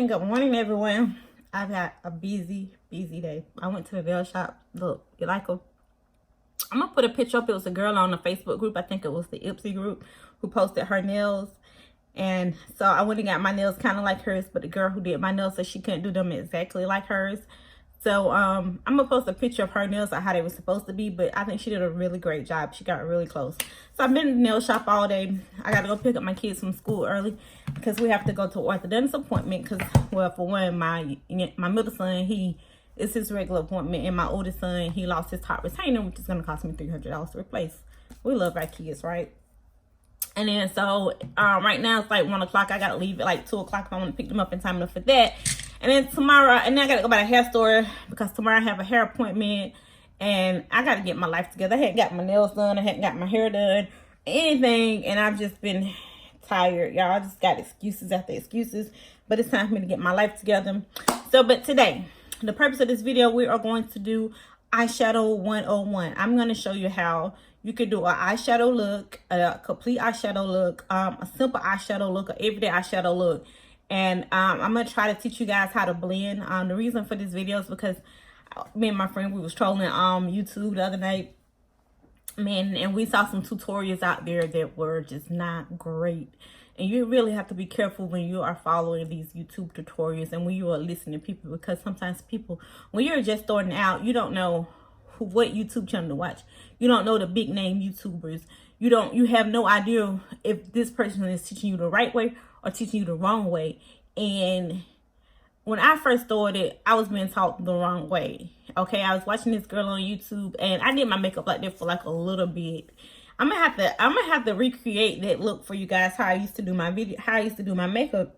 good morning, everyone. I've got a busy day. I went to the nail shop. Look, you like them? I'm gonna put a picture up. It was a girl on the Facebook group. I think it was the Ipsy group who posted her nails. And so I went and got my nails kind of like hers, but the girl who did my nails said she couldn't do them exactly like hers. So I'm gonna post a picture of her nails, like how they were supposed to be, but I think she did a really great job. She got really close. So I've been in the nail shop all day. I gotta go pick up my kids from school early because we have to go to an orthodontist appointment. Because, well, for one, my middle son, it's his regular appointment, and my oldest son, he lost his top retainer, which is gonna cost me $300 to replace. We love our kids, right? And then so right now it's like 1 o'clock. I gotta leave at like 2 o'clock if I want to pick them up in time enough for that. And then tomorrow, and then I gotta go by the hair store because tomorrow I have a hair appointment, and I gotta get my life together. I hadn't got my nails done, I hadn't got my hair done, anything, and I've just been tired, y'all. I just got excuses after excuses, but it's time for me to get my life together. So, but today, the purpose of this video, we are going to do eyeshadow 101. I'm going to show you how you could do an eyeshadow look, a complete eyeshadow look, a simple eyeshadow look, an everyday eyeshadow look. And I'm going to try to teach you guys how to blend. The reason for this video is because me and my friend, we was trolling YouTube the other night. Man, and we saw some tutorials out there that were just not great. And you really have to be careful when you are following these YouTube tutorials and when you are listening to people, because sometimes people, when you're just starting out, you don't know what YouTube channel to watch. You don't know the big name YouTubers. You have no idea if this person is teaching you the right way or teaching you the wrong way. And when I first started, I was being taught the wrong way. Okay, I was watching this girl on YouTube, and I did my makeup like that for like a little bit. I'm gonna have to recreate that look for you guys. How I used to do my makeup.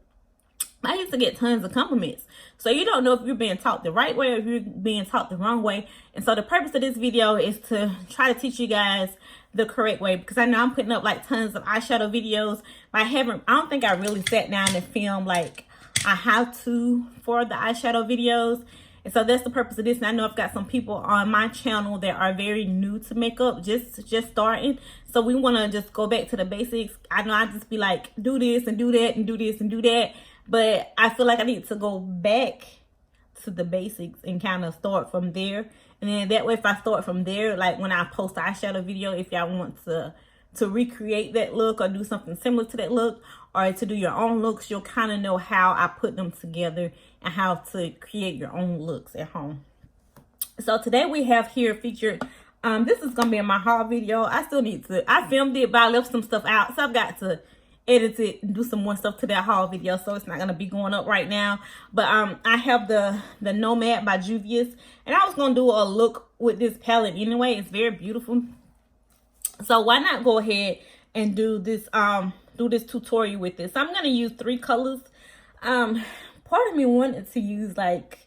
I used to get tons of compliments. So you don't know if you're being taught the right way or if you're being taught the wrong way. And so the purpose of this video is to try to teach you guys the correct way, because I know I'm putting up like tons of eyeshadow videos, but I don't think I really sat down and filmed like a how-to for the eyeshadow videos. And so that's the purpose of this. And I know I've got some people on my channel that are very new to makeup, just starting. So we want to just go back to the basics. I know I just be like, do this and do that and do this and do that. But I feel like I need to go back to the basics and kind of start from there. And then that way, if I start from there, like when I post the eyeshadow video, if y'all want to recreate that look or do something similar to that look, or to do your own looks, you'll kind of know how I put them together and how to create your own looks at home. So today we have here featured, this is gonna be in my haul video. I filmed it, but I left some stuff out, so I've got to edit it and do some more stuff to that haul video, so it's not gonna be going up right now. But I have the Nomad by Juvia, and I was gonna do a look with this palette anyway. It's very beautiful, so why not go ahead and do this tutorial with this. So I'm gonna use 3 colors. Part of me wanted to use, like,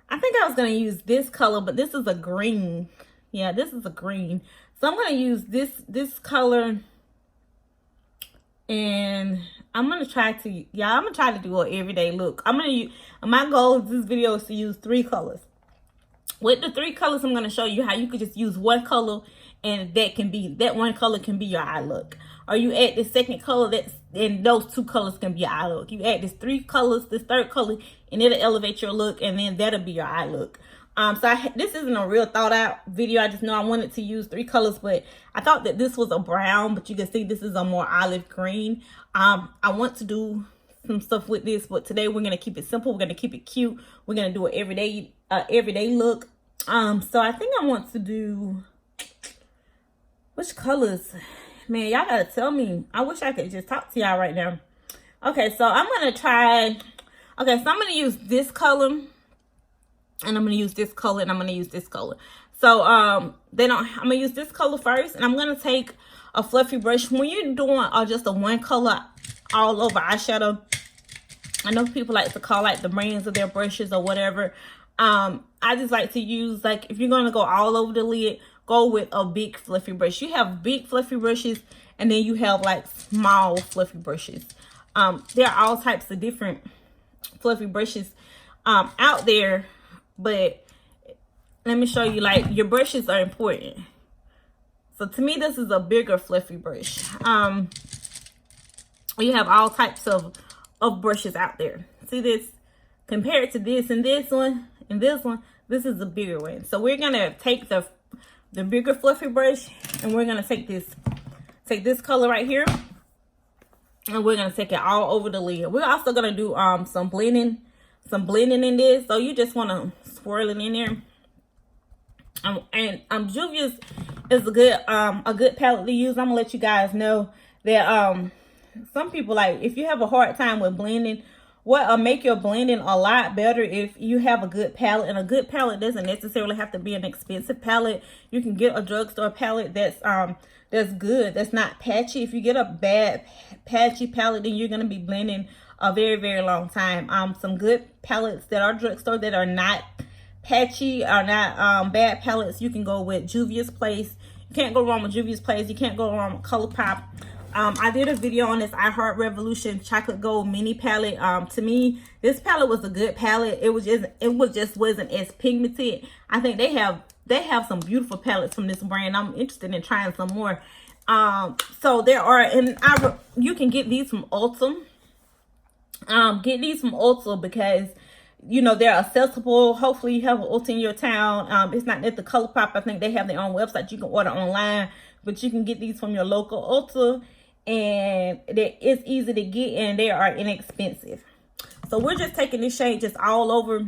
I think I was gonna use this color, but this is a green. Yeah, this is a green. So I'm gonna use this color, and I'm gonna try to do an everyday look. My goal of this video is to use 3 colors. With the 3 colors, I'm gonna show you how you could just use one color, and that one color can be your eye look. Or you add this second color, and those 2 colors can be your eye look. You add this 3 colors, this 3rd color, and it'll elevate your look, and then that'll be your eye look. This isn't a real thought out video. I just know I wanted to use 3 colors, but I thought that this was a brown, but you can see this is a more olive green. I want to do some stuff with this, but today we're gonna keep it simple. We're gonna keep it cute. We're gonna do an everyday look. So I think I want to do, which colors? Man, y'all gotta tell me. I wish I could just talk to y'all right now. Okay, so I'm gonna try. Okay, so I'm gonna use this color, and I'm gonna use this color, and I'm gonna use this color. So I'm gonna use this color first, and I'm gonna take a fluffy brush. When you're doing just a one color all over eyeshadow, I know people like to call like the brands of their brushes or whatever. I just like to use, like, if you're gonna go all over the lid, go with a big fluffy brush. You have big fluffy brushes, and then you have like small fluffy brushes. There are all types of different fluffy brushes out there, but let me show you, like, your brushes are important. So to me, this is a bigger fluffy brush. You have all types of brushes out there. See this? Compared to this and this one and this one, this is the bigger one. So we're gonna take the bigger fluffy brush, and we're gonna take this color right here, and we're gonna take it all over the lid. We're also gonna do some blending in this. So you just wanna swirl it in there. And Juvia's is a good palette to use. I'm gonna let you guys know that some people, like, if you have a hard time with blending, what'll make your blending a lot better if you have a good palette. And a good palette doesn't necessarily have to be an expensive palette. You can get a drugstore palette that's good, that's not patchy. If you get a bad patchy palette, then you're gonna be blending a very, very long time. Some good palettes that are drugstore that are not patchy, are not bad palettes, you can go with Juvia's Place. You can't go wrong with Juvia's Place. You can't go wrong with ColourPop. I did a video on this I Heart Revolution Chocolate Gold mini palette. To me, this palette was a good palette. It just wasn't as pigmented. I think they have some beautiful palettes from this brand. I'm interested in trying some more. So there are, and you can get these from Ulta. Get these from Ulta because, you know, they're accessible. Hopefully you have an Ulta in your town. It's not at the ColourPop. I think they have their own website. You can order online, but you can get these from your local Ulta, and it's easy to get, and they are inexpensive. So we're just taking this shade just all over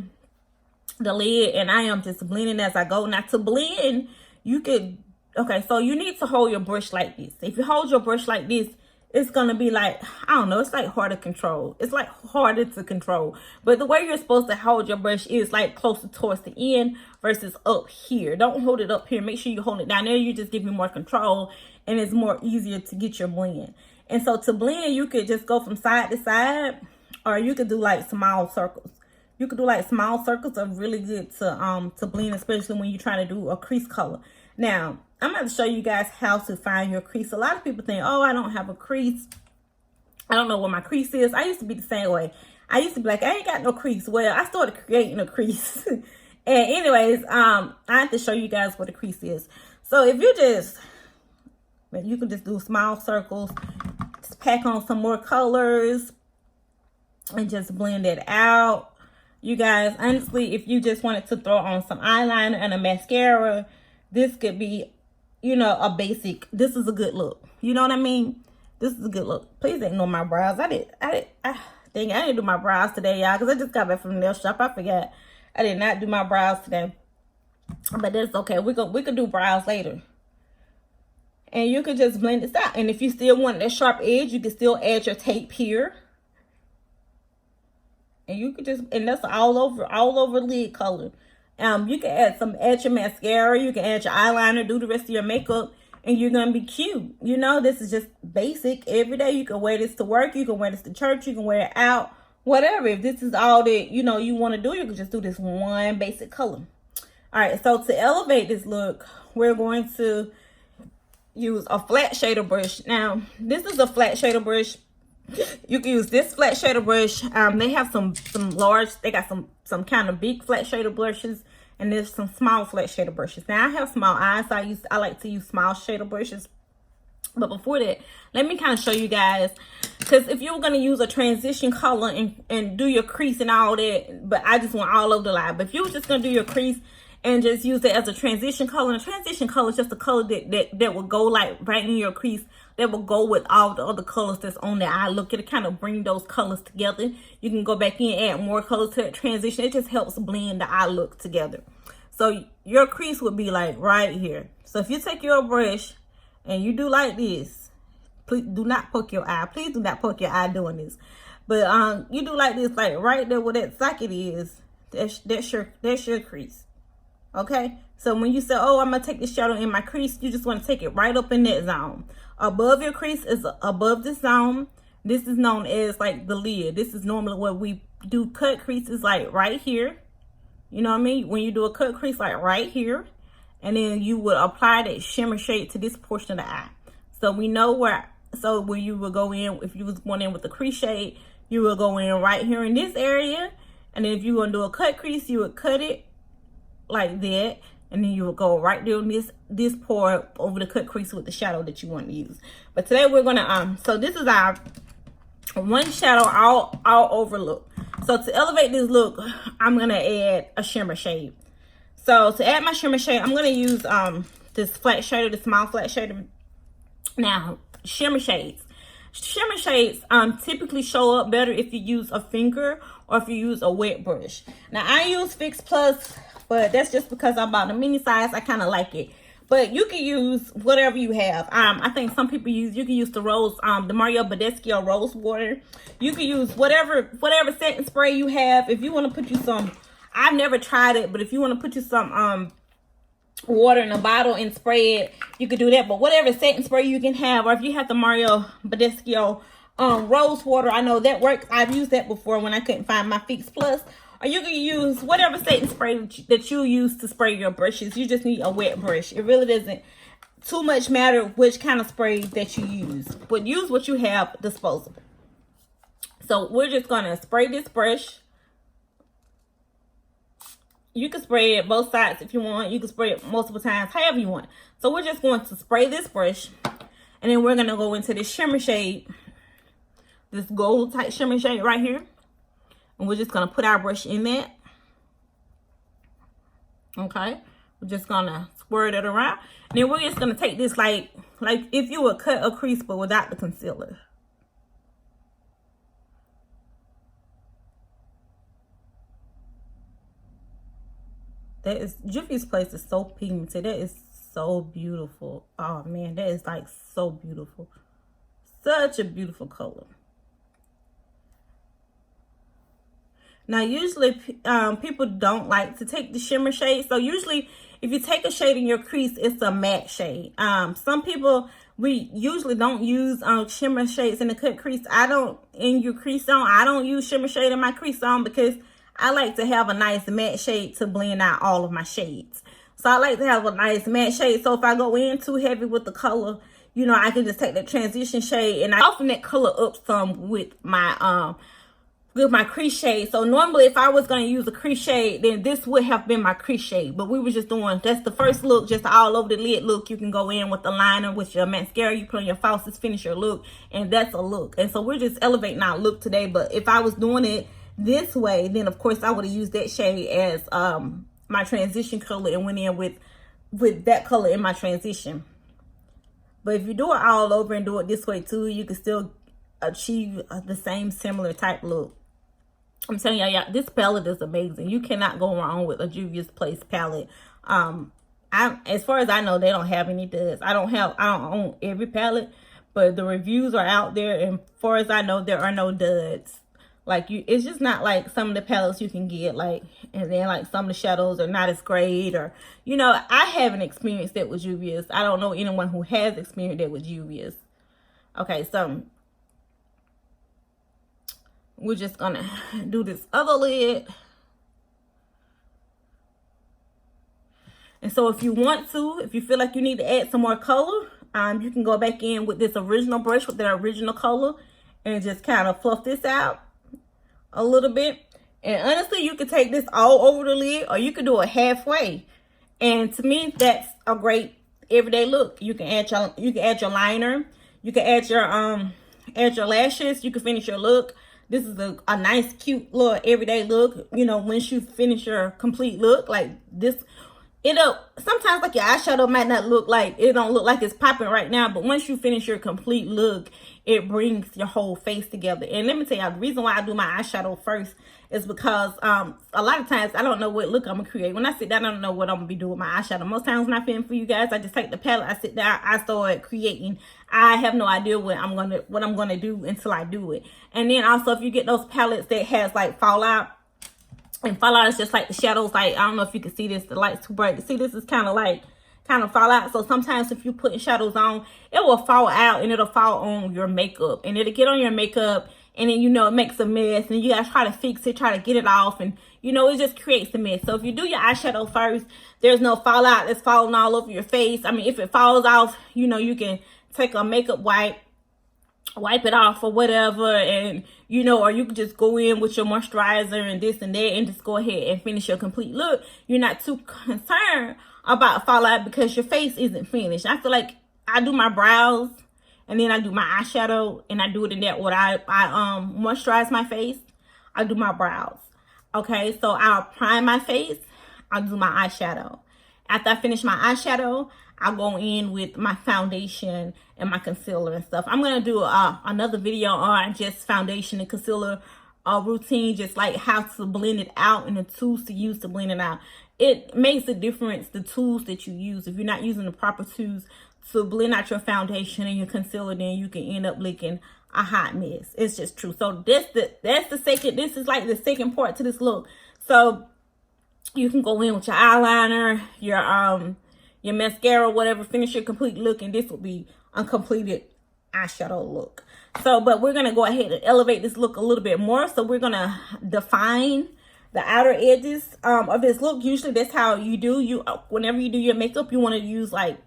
the lid, and I am just blending as I go. Now to blend, you could, okay, so you need to hold your brush like this. If you hold your brush like this, it's gonna be like, I don't know, it's like hard to control. It's like harder to control. But the way you're supposed to hold your brush is like closer towards the end versus up here. Don't hold it up here. Make sure you hold it down there. You just give me more control, and it's more easier to get your blend. And so to blend, you could just go from side to side, or you could do like small circles. You could do like small circles are really good to blend, especially when you're trying to do a crease color. Now, I'm going to show you guys how to find your crease. A lot of people think, oh, I don't have a crease. I don't know what my crease is. I used to be the same way. I used to be like, I ain't got no crease. Well, I started creating a crease. And anyways, I have to show you guys what a crease is. So if you can just do small circles, just pack on some more colors, and just blend it out. You guys, honestly, if you just wanted to throw on some eyeliner and a mascara, this could be, you know, a basic. This is a good look. You know what I mean? This is a good look. Please ignore my brows. I didn't do my brows today, y'all, because I just got back from the nail shop. I forgot. I did not do my brows today. But that's okay. We could do brows later. And you could just blend this out. And if you still want that sharp edge, you can still add your tape here. And you could just, and that's all over lid color. You can add your mascara, you can add your eyeliner, do the rest of your makeup, and you're gonna be cute. You know, this is just basic. Every day you can wear this to work, you can wear this to church, you can wear it out, whatever. If this is all that, you know, you want to do, you can just do this one basic color. All right, so to elevate this look, we're going to use a flat shader brush. Now, this is a flat shader brush. You can use this flat shader brush. They have some large, they got some kind of big flat shader brushes, and there's some small flat shader brushes. Now I have small eyes, so I like to use small shader brushes. But before that, let me kind of show you guys, because if you're going to use a transition color and do your crease and all that, but I just want all over the line. But if you were just going to do your crease and just use it as a transition color, and a transition color is just a color that will go like right in your crease, that will go with all the other colors that's on the eye look. It'll kind of bring those colors together. You can go back in and add more colors to that transition. It just helps blend the eye look together. So your crease would be like right here. So if you take your brush and you do like this, please do not poke your eye. Please do not poke your eye doing this. But you do like this, like right there where that socket is. That's your crease. Okay, so when you say, oh, I'm gonna take this shadow in my crease, you just want to take it right up in that zone. Above your crease is above this zone. This is known as like the lid. This is normally what we do cut creases, like right here. You know what I mean? When you do a cut crease, like right here, and then you would apply that shimmer shade to this portion of the eye. So we know where. So where you will go in, if you was going in with the crease shade, you will go in right here in this area, and then if you want to do a cut crease, you would cut it like that, and then you will go right there on this part over the cut crease with the shadow that you want to use. But today we're gonna so this is our one shadow all over look. So to elevate this look, I'm gonna add a shimmer shade. So to add my shimmer shade, I'm gonna use this flat shader, the small flat shader. Now, shimmer shades typically show up better if you use a finger or if you use a wet brush. Now I use Fix Plus, but that's just because I bought the mini size. I kind of like it. But you can use whatever you have. I think some people you can use the rose, the Mario Badescu rose water. You can use whatever setting spray you have. If you want to put you some, I've never tried it, but if you want to put you some water in a bottle and spray it, you could do that. But whatever setting spray you can have, or if you have the Mario Badescu rose water, I know that works. I've used that before when I couldn't find my Fix Plus. Or you can use whatever setting spray that you use to spray your brushes. You just need a wet brush. It really doesn't too much matter which kind of spray that you use, but use what you have disposable. So we're just gonna spray this brush. You can spray it both sides if you want. You can spray it multiple times, however you want. So we're just going to spray this brush, and then we're gonna go into this shimmer shade, this gold type shimmer shade right here. And we're just going to put our brush in that. Okay. We're just going to squirt it around. And then we're just going to take this like if you would cut a crease but without the concealer. That is, Juvia's place is so pigmented. That is so beautiful. Oh man, that is like so beautiful. Such a beautiful color. Now, usually people don't like to take the shimmer shade. So usually if you take a shade in your crease, it's a matte shade. Some people, we usually don't use shimmer shades in the cut crease. In your crease zone, I don't use shimmer shade in my crease zone because I like to have a nice matte shade to blend out all of my shades. So I like to have a nice matte shade. So if I go in too heavy with the color, you know, I can just take that transition shade and I soften that color up some with my crease shade. So normally if I was going to use a crease shade, then this would have been my crease shade. But we were just doing, that's the first look, just all over the lid look. You can go in with the liner, with your mascara, you put on your falsies, finish your look, and that's a look. And so we're just elevating our look today. But if I was doing it this way, then of course I would have used that shade as my transition color and went in with that color in my transition. But if you do it all over and do it this way too, you can still achieve the same similar type look. I'm telling y'all, this palette is amazing. You cannot go wrong with a Juvia's Place palette. As far as I know, they don't have any duds. I don't own every palette, but the reviews are out there, and as far as I know, there are no duds. Like it's just not like some of the palettes you can get, like, and then like some of the shadows are not as great, or you know, I haven't experienced that with Juvia's. I don't know anyone who has experienced that with Juvia's. Okay, so we're just gonna do this other lid. And so if you want to, if you feel like you need to add some more color, you can go back in with this original brush with the original color and just kind of fluff this out a little bit. And honestly, you can take this all over the lid, or you can do it halfway. And to me, that's a great everyday look. You can add your liner, you can add your lashes, you can finish your look. This is a nice, cute little everyday look. You know, once you finish your complete look, like this, sometimes like your eyeshadow might not look like, it don't look like it's popping right now, but once you finish your complete look, it brings your whole face together. And let me tell you, the reason why I do my eyeshadow first is because a lot of times I don't know what look I'm gonna create. When I sit down, I don't know what I'm gonna be doing with my eyeshadow. Most times when I film for you guys, I just take the palette, I sit down, I start creating. I have no idea what I'm gonna do until I do it. And then also, if you get those palettes that has like fallout, and fallout is just like the shadows, like, I don't know if you can see this, the light's too bright. See, this is kind of fall out. So sometimes if you put shadows on, it will fall out and it'll fall on your makeup, and it'll get on your makeup, and then, you know, it makes a mess, and you guys try to fix it, try to get it off, and, you know, it just creates a mess. So if you do your eyeshadow first, there's no fallout that's falling all over your face. I mean, if it falls off, you know, you can take a makeup wipe it off or whatever, and, you know, or you can just go in with your moisturizer and this and that and just go ahead and finish your complete look. You're not too concerned about fallout because your face isn't finished. I feel like I do my brows and then I do my eyeshadow, and I do it in that order. I moisturize my face. I'll do my brows. Okay, so I'll prime my face. I'll do my eyeshadow. After I finish my eyeshadow, I'll go in with my foundation and my concealer and stuff. I'm going to do another video on just foundation and concealer routine, just like how to blend it out and the tools to use to blend it out. It makes a difference, the tools that you use. If you're not using the proper tools to blend out your foundation and your concealer, then you can end up looking a hot mess. It's just true. So this is like the second part to this look. So you can go in with your eyeliner, your mascara, whatever, finish your complete look, and this will be a completed eyeshadow look. So, but we're gonna go ahead and elevate this look a little bit more. So we're gonna define the outer edges of this look. Usually that's how you do, whenever you do your makeup, you want to use like,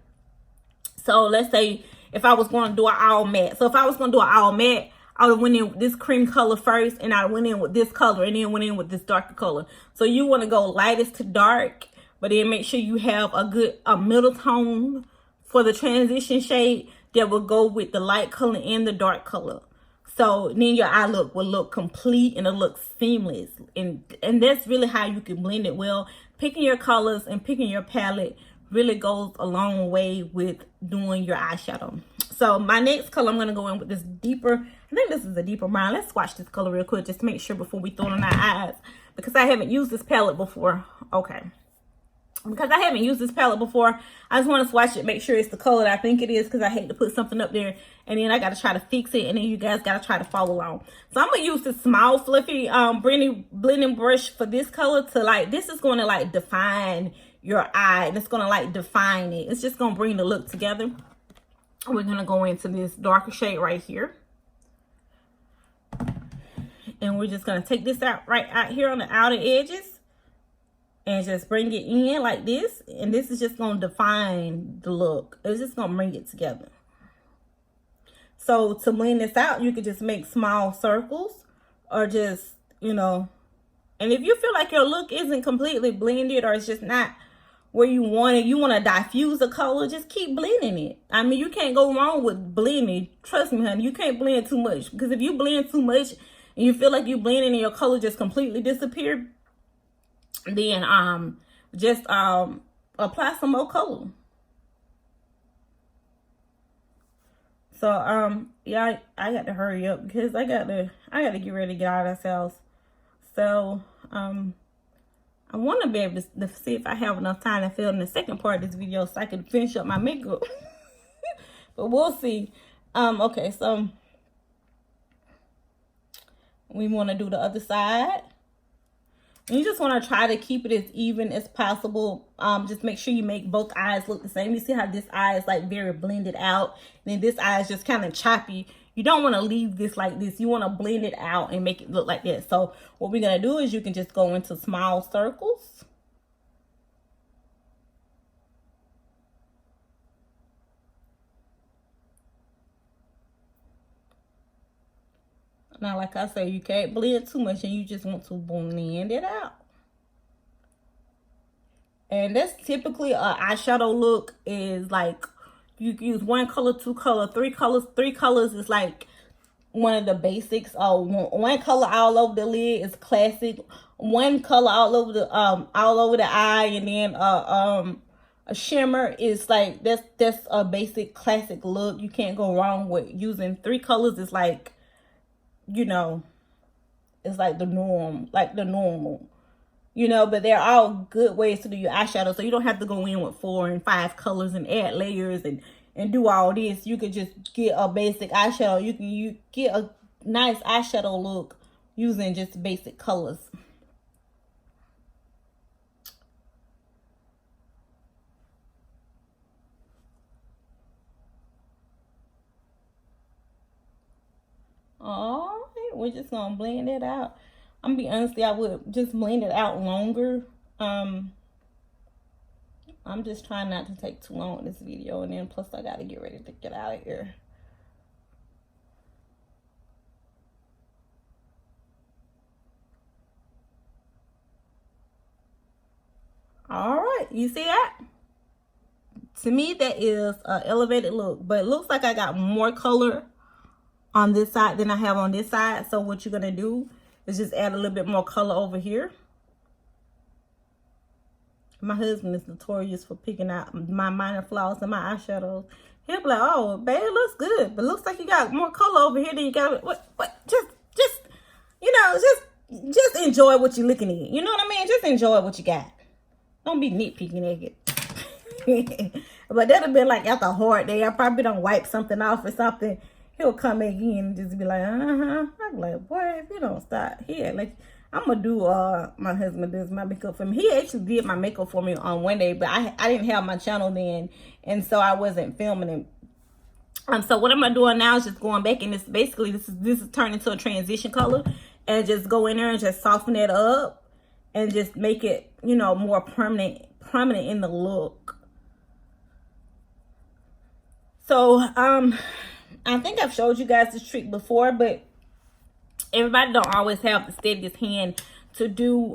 so let's say if I was going to do an all matte. So if I was going to do an all matte, I would have went in with this cream color first, and I went in with this color, and then went in with this darker color. So you want to go lightest to dark, but then make sure you have a middle tone for the transition shade that will go with the light color and the dark color. So then your eye look will look complete and it'll look seamless. And that's really how you can blend it well. Picking your colors and picking your palette really goes a long way with doing your eyeshadow. So my next color, I'm going to go in with this deeper, I think this is a deeper brown. Let's swatch this color real quick just to make sure before we throw it on our eyes, because I haven't used this palette before. Okay. Because I haven't used this palette before, I just want to swatch it, make sure it's the color that I think it is, because I hate to put something up there and then I got to try to fix it, and then you guys got to try to follow along. So I'm going to use this small fluffy blending brush for this color to like, this is going to like define your eye, and it's going to like define it. It's just going to bring the look together. We're going to go into this darker shade right here. And we're just going to take this out right out here on the outer edges. And just bring it in like this. And this is just going to define the look. It's just going to bring it together. So to blend this out, you could just make small circles. Or just, you know. And if you feel like your look isn't completely blended, or it's just not where you want it, you want to diffuse the color, just keep blending it. I mean, you can't go wrong with blending. Trust me, honey. You can't blend too much. Because if you blend too much and you feel like you blending and your color just completely disappeared, then just apply some more color. So yeah, I got to hurry up because I got to get ready to get out of this house. So I want to be able to see if I have enough time to film the second part of this video so I can finish up my makeup. But we'll see. Okay, so we want to do the other side. And you just want to try to keep it as even as possible. Just make sure you make both eyes look the same. You see how this eye is like very blended out, and then this eye is just kind of choppy. You don't want to leave this like this. You want to blend it out and make it look like that. So what we're going to do is you can just go into small circles. Now, like I said, you can't blend too much, and you just want to blend it out. And that's typically an eyeshadow look is like, you use one color, two color, three colors. Three colors is like one of the basics. One color all over the lid is classic. One color all over the eye, and then a shimmer is like, that's a basic classic look. You can't go wrong with using three colors. Is like, you know, it's like the norm, like the normal, you know, but they're all good ways to do your eyeshadow. So you don't have to go in with 4 and 5 colors and add layers and do all this. You could just get a basic eyeshadow. You get a nice eyeshadow look using just basic colors. All right, we're just gonna blend it out. I'm gonna be honest, I would just blend it out longer. I'm just trying not to take too long in this video, and then plus I gotta get ready to get out of here. All right, you see that? To me, that is an elevated look, but it looks like I got more color on this side than I have on this side. So what you're gonna do Let's just add a little bit more color over here. My husband is notorious for picking out my minor flaws in my eyeshadows. He'll be like, oh, babe, it looks good, but it looks like you got more color over here than you got. What? Just, you know, just enjoy what you're looking at. You know what I mean? Just enjoy what you got. Don't be nitpicking at it. But that'll be like after a hard day. I probably don't wipe something off or something. He'll come again and just be like, I'm like, boy, if you don't stop here, like, I'm gonna do my husband does my makeup for me. He actually did my makeup for me on one day, but I didn't have my channel then, and so I wasn't filming it. So what I'm gonna do now is just going back, and this is turned into a transition color, and just go in there and just soften it up and just make it, you know, more prominent in the look. So I think I've showed you guys this trick before, but everybody don't always have the steadiest hand to do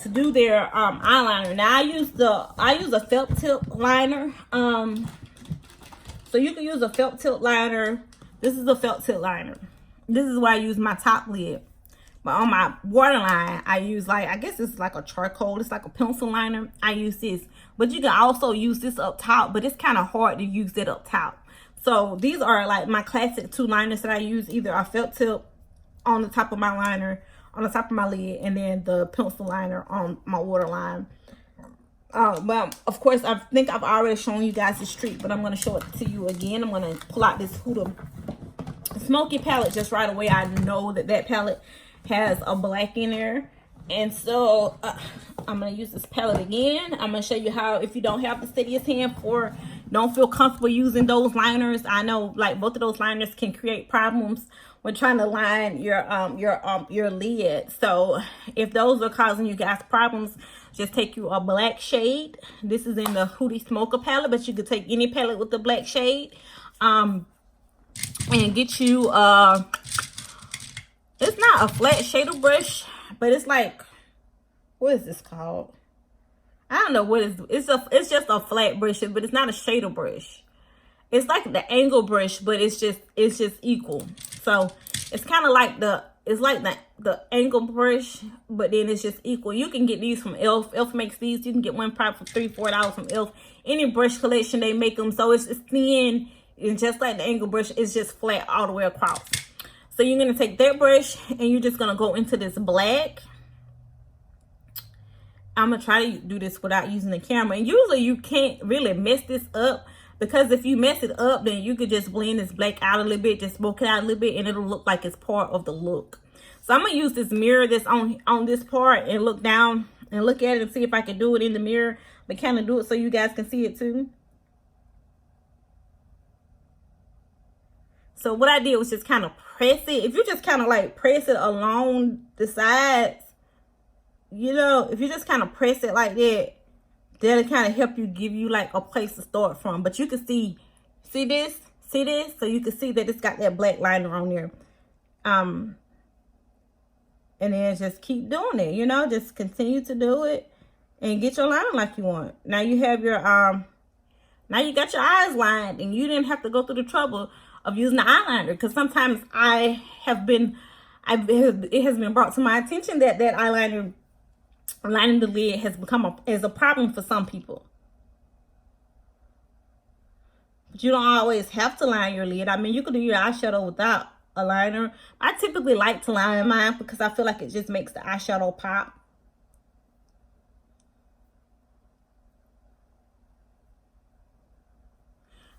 their eyeliner. Now I use a felt tip liner. So you can use a felt tip liner. This is a felt tip liner. This is why I use my top lid. But on my waterline, I use, like, I guess it's like a charcoal. It's like a pencil liner. I use this. But you can also use this up top, but it's kind of hard to use it up top. So these are like my classic two liners that I use, either a felt tip on the top of my liner, on the top of my lid, and then the pencil liner on my waterline. But of course, I think I've already shown you guys this trick, but I'm going to show it to you again. I'm going to pull out this Huda Smoky palette just right away. I know that palette has a black in there. And so I'm going to use this palette again. I'm going to show you how, if you don't have the steadiest hand or don't feel comfortable using those liners. I know, like, both of those liners can create problems when trying to line your lid. So if those are causing you guys problems, just take you a black shade. This is in the Huda Smoker palette, but you could take any palette with the black shade. And get you it's not a flat shader brush, but it's like, what is this called? I don't know what it's just a flat brush, but it's not a shader brush. It's like the angle brush, but it's just equal. So it's kind of like the angle brush, but then it's just equal. You can get these from Elf. Elf makes these. You can get one probably for $3-4 from Elf. Any brush collection, they make them. So it's thin, and just like the angle brush, it's just flat all the way across. So you're going to take that brush and you're just going to go into this black. I'm going to try to do this without using the camera. And usually you can't really mess this up, because if you mess it up, then you could just blend this black out a little bit, just smoke it out a little bit, and it'll look like it's part of the look. So I'm going to use this mirror that's on this part and look down and look at it and see if I can do it in the mirror, but kind of do it so you guys can see it too. So what I did was just kind of press it. If you just kind of like press it along the sides, you know, if you just kind of press it like that, that'll kind of help you, give you like a place to start from. But you can see this? So you can see that it's got that black liner on there. And then just keep doing it, you know, just continue to do it and get your liner like you want. Now you have your, now you got your eyes lined, and you didn't have to go through the trouble of using the eyeliner, because sometimes it has been brought to my attention that eyeliner lining the lid has become a problem for some people. But you don't always have to line your lid. I mean, you could do your eyeshadow without a liner. I typically like to line mine because I feel like it just makes the eyeshadow pop.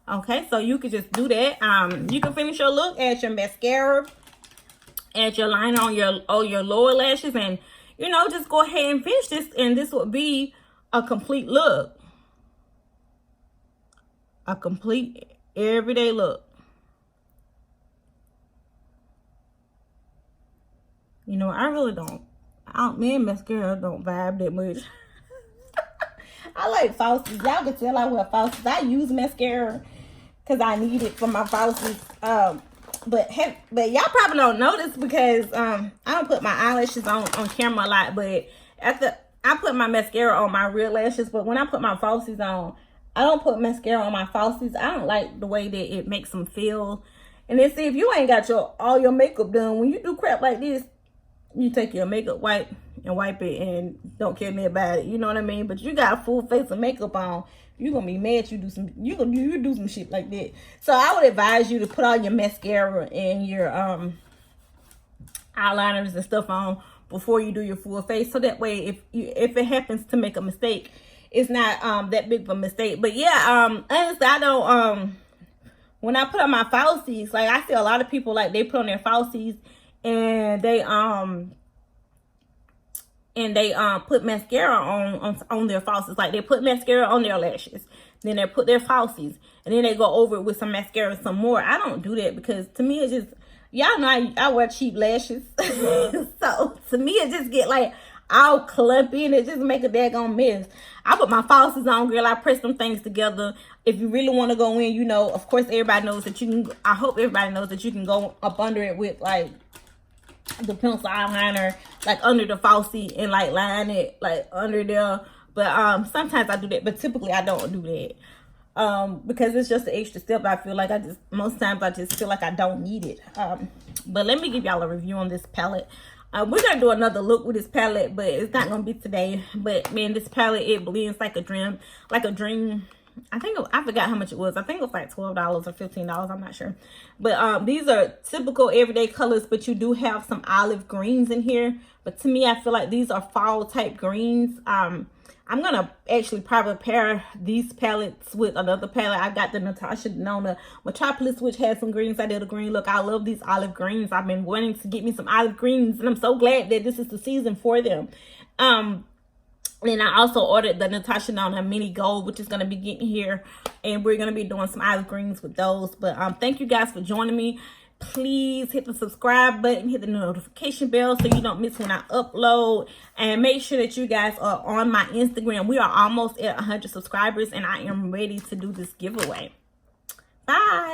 Okay, so you could just do that. You can finish your look, add your mascara, add your liner on your lower lashes, and, you know, just go ahead and finish this, and this would be a complete look. A complete everyday look. You know, me and mascara don't vibe that much. I like falsies. Y'all can tell I wear falsies. I use mascara because I need it for my falsies. But y'all probably don't notice because I don't put my eyelashes on camera a lot. But I put my mascara on my real lashes. But when I put my falsies on, I don't put mascara on my falsies. I don't like the way that it makes them feel. And then see, if you ain't got all your makeup done, when you do crap like this, you take your makeup wipe and wipe it and don't care me about it. You know what I mean? But you got a full face of makeup on, you're gonna be mad you do some shit like that. So I would advise you to put all your mascara and your eyeliners and stuff on before you do your full face, so that way if it happens to make a mistake, it's not that big of a mistake. But yeah, honestly, I don't when I put on my falsies, like I see a lot of people, like they put on their falsies and they put mascara on their falsies. Like they put mascara on their lashes, then they put their falsies, and then they go over it with some mascara and some more. I don't do that because to me it's just, y'all know I wear cheap lashes. So to me it just get like all clumpy and it just make a daggone mess. I put my falsies on, girl. I press them things together. If you really want to go in, you know, of course everybody knows that you can, I hope everybody knows that you can go up under it with like the pencil eyeliner, like under the falsie, and like line it like under there. But sometimes I do that, but typically I don't do that. Because it's just an extra step. I feel like most times I just feel like I don't need it. But let me give y'all a review on this palette. We're gonna do another look with this palette, but it's not gonna be today. But man, this palette, it blends like a dream, I forgot how much it was. I think it was like $12 or $15. I'm not sure. But these are typical everyday colors, but you do have some olive greens in here. But to me, I feel like these are fall type greens. I'm gonna actually probably pair these palettes with another palette. I got the Natasha Denona Metropolis, which has some greens. I did a green look. I love these olive greens. I've been wanting to get me some olive greens, and I'm so glad that this is the season for them. And I also ordered the Natasha Denona Mini Gold, which is going to be getting here, and we're going to be doing some olive greens with those. But thank you guys for joining me. Please hit the subscribe button, hit the notification bell so you don't miss when I upload, and make sure that you guys are on my Instagram. We are almost at 100 subscribers, and I am ready to do this giveaway. Bye.